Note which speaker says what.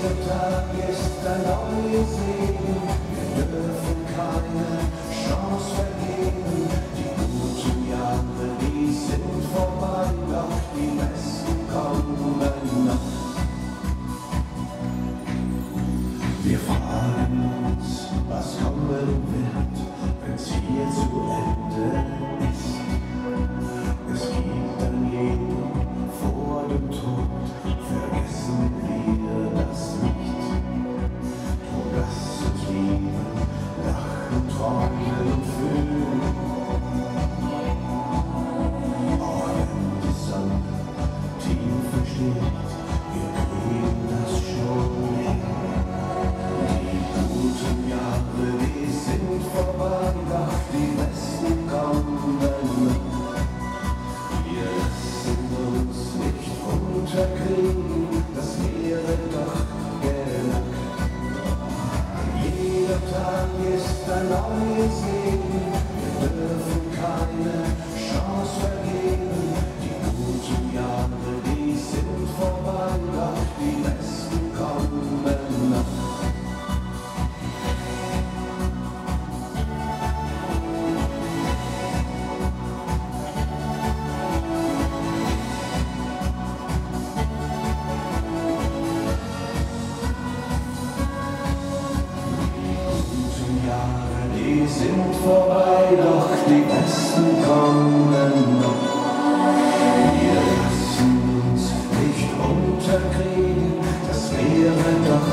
Speaker 1: Jeder Tag ist ein neues Leben, wir dürfen keine Chance vergeben. Die guten Jahre, die sind vorbei, doch die besten kommen noch. Wir fragen uns, was kommen wird, wenn's hier zu Ende ist. Es gibt ein Leben vor dem Tod, vergessen wir das nicht. Drum lass uns lieben, lachen, träumen und fühlen. Auch wenn die Sonne tief versteht, wir kriegen das schon hin. Die guten Jahre, die sind vorbei, doch die besten kommen noch. Wir lassen uns nicht unterkriegen, das wäre doch genug. Jeder Tag ist ein neues Leben, wir dürfen keine Chance vergeben. Die guten Jahre, die sind vorbei, doch die besten kommen noch. Die sind vorbei, doch die besten kommen noch. Wir lassen uns nicht unterkriegen, das wäre doch